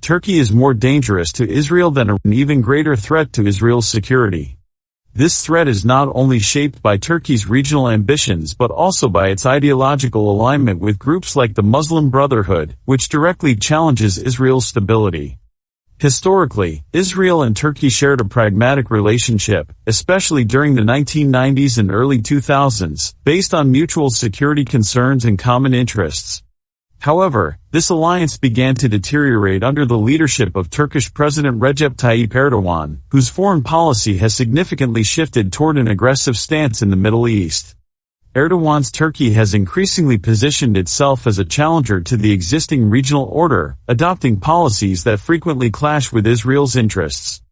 Turkey is more dangerous to Israel than an even greater threat to Israel's security. This threat is not only shaped by Turkey's regional ambitions but also by its ideological alignment with groups like the Muslim Brotherhood, which directly challenges Israel's stability. Historically, Israel and Turkey shared a pragmatic relationship, especially during the 1990s and early 2000s, based on mutual security concerns and common interests. However, this alliance began to deteriorate under the leadership of Turkish President Recep Tayyip Erdogan, whose foreign policy has significantly shifted toward an aggressive stance in the Middle East. Erdogan's Turkey has increasingly positioned itself as a challenger to the existing regional order, adopting policies that frequently clash with Israel's interests.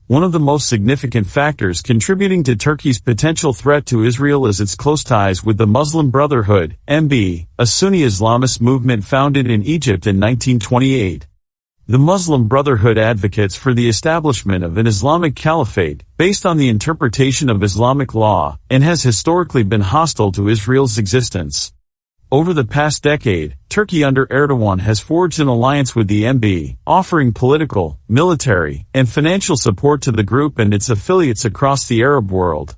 One of the most significant factors contributing to Turkey's potential threat to Israel is its close ties with the Muslim Brotherhood, MB, a Sunni Islamist movement founded in Egypt in 1928. The Muslim Brotherhood advocates for the establishment of an Islamic caliphate, based on the interpretation of Islamic law, and has historically been hostile to Israel's existence. Over the past decade, Turkey under Erdogan has forged an alliance with the MB, offering political, military, and financial support to the group and its affiliates across the Arab world.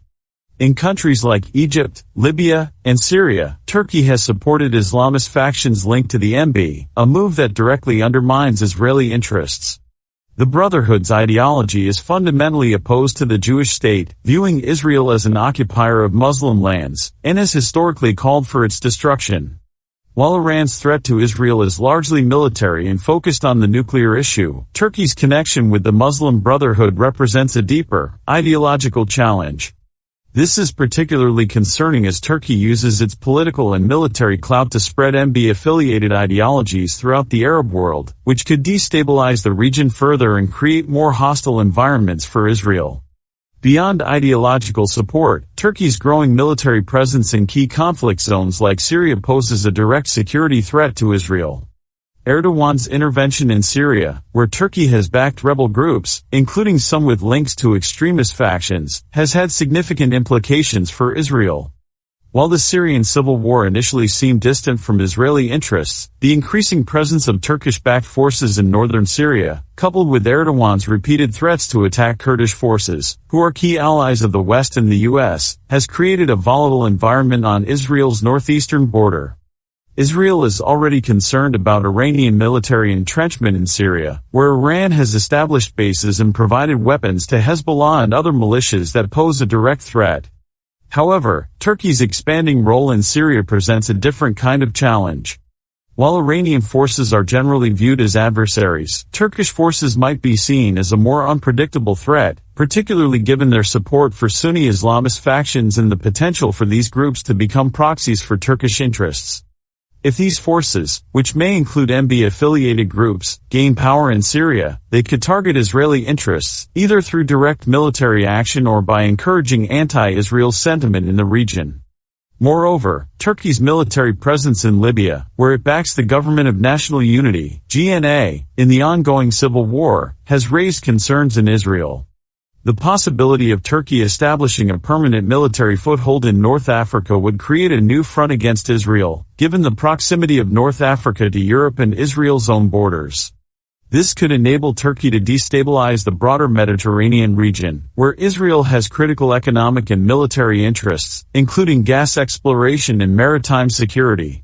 In countries like Egypt, Libya, and Syria, Turkey has supported Islamist factions linked to the MB, a move that directly undermines Israeli interests. The Brotherhood's ideology is fundamentally opposed to the Jewish state, viewing Israel as an occupier of Muslim lands, and has historically called for its destruction. While Iran's threat to Israel is largely military and focused on the nuclear issue, Turkey's connection with the Muslim Brotherhood represents a deeper, ideological challenge. This is particularly concerning as Turkey uses its political and military clout to spread MB-affiliated ideologies throughout the Arab world, which could destabilize the region further and create more hostile environments for Israel. Beyond ideological support, Turkey's growing military presence in key conflict zones like Syria poses a direct security threat to Israel. Erdogan's intervention in Syria, where Turkey has backed rebel groups, including some with links to extremist factions, has had significant implications for Israel. While the Syrian civil war initially seemed distant from Israeli interests, the increasing presence of Turkish-backed forces in northern Syria, coupled with Erdogan's repeated threats to attack Kurdish forces, who are key allies of the West and the U.S., has created a volatile environment on Israel's northeastern border. Israel is already concerned about Iranian military entrenchment in Syria, where Iran has established bases and provided weapons to Hezbollah and other militias that pose a direct threat. However, Turkey's expanding role in Syria presents a different kind of challenge. While Iranian forces are generally viewed as adversaries, Turkish forces might be seen as a more unpredictable threat, particularly given their support for Sunni Islamist factions and the potential for these groups to become proxies for Turkish interests. If these forces, which may include MB-affiliated groups, gain power in Syria, they could target Israeli interests, either through direct military action or by encouraging anti-Israel sentiment in the region. Moreover, Turkey's military presence in Libya, where it backs the Government of National Unity, GNA, in the ongoing civil war, has raised concerns in Israel. The possibility of Turkey establishing a permanent military foothold in North Africa would create a new front against Israel, given the proximity of North Africa to Europe and Israel's own borders. This could enable Turkey to destabilize the broader Mediterranean region, where Israel has critical economic and military interests, including gas exploration and maritime security.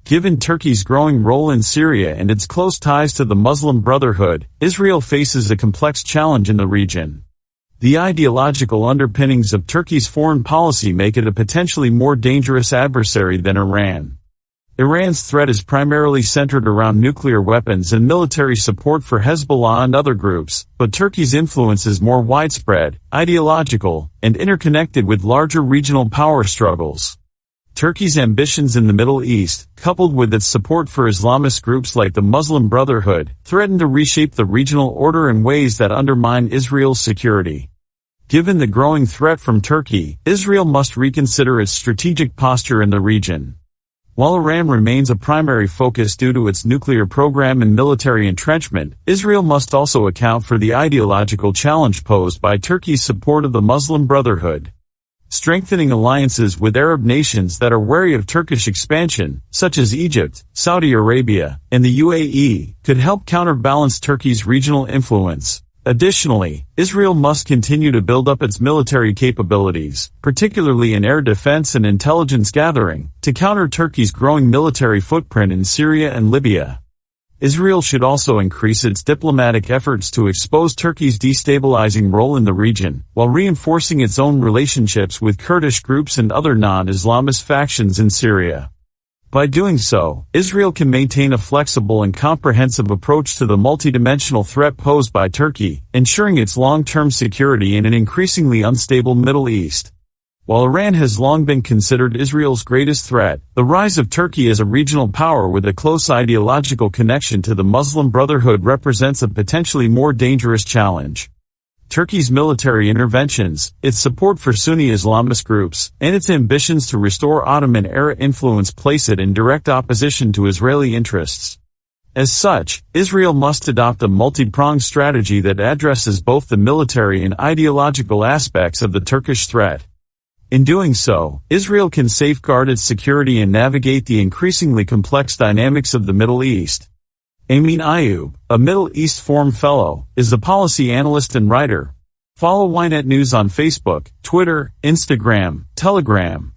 Given Turkey's growing role in Syria and its close ties to the Muslim Brotherhood, Israel faces a complex challenge in the region. The ideological underpinnings of Turkey's foreign policy make it a potentially more dangerous adversary than Iran. Iran's threat is primarily centered around nuclear weapons and military support for Hezbollah and other groups, but Turkey's influence is more widespread, ideological, and interconnected with larger regional power struggles. Turkey's ambitions in the Middle East, coupled with its support for Islamist groups like the Muslim Brotherhood, threaten to reshape the regional order in ways that undermine Israel's security. Given the growing threat from Turkey, Israel must reconsider its strategic posture in the region. While Iran remains a primary focus due to its nuclear program and military entrenchment, Israel must also account for the ideological challenge posed by Turkey's support of the Muslim Brotherhood. Strengthening alliances with Arab nations that are wary of Turkish expansion, such as Egypt, Saudi Arabia, and the UAE, could help counterbalance Turkey's regional influence. Additionally, Israel must continue to build up its military capabilities, particularly in air defense and intelligence gathering, to counter Turkey's growing military footprint in Syria and Libya. Israel should also increase its diplomatic efforts to expose Turkey's destabilizing role in the region, while reinforcing its own relationships with Kurdish groups and other non-Islamist factions in Syria. By doing so, Israel can maintain a flexible and comprehensive approach to the multidimensional threat posed by Turkey, ensuring its long-term security in an increasingly unstable Middle East. While Iran has long been considered Israel's greatest threat, the rise of Turkey as a regional power with a close ideological connection to the Muslim Brotherhood represents a potentially more dangerous challenge. Turkey's military interventions, its support for Sunni Islamist groups, and its ambitions to restore Ottoman-era influence place it in direct opposition to Israeli interests. As such, Israel must adopt a multi-pronged strategy that addresses both the military and ideological aspects of the Turkish threat. In doing so, Israel can safeguard its security and navigate the increasingly complex dynamics of the Middle East. Amin Ayoub, a Middle East Forum Fellow, is a policy analyst and writer. Follow Ynet News on Facebook, Twitter, Instagram, Telegram,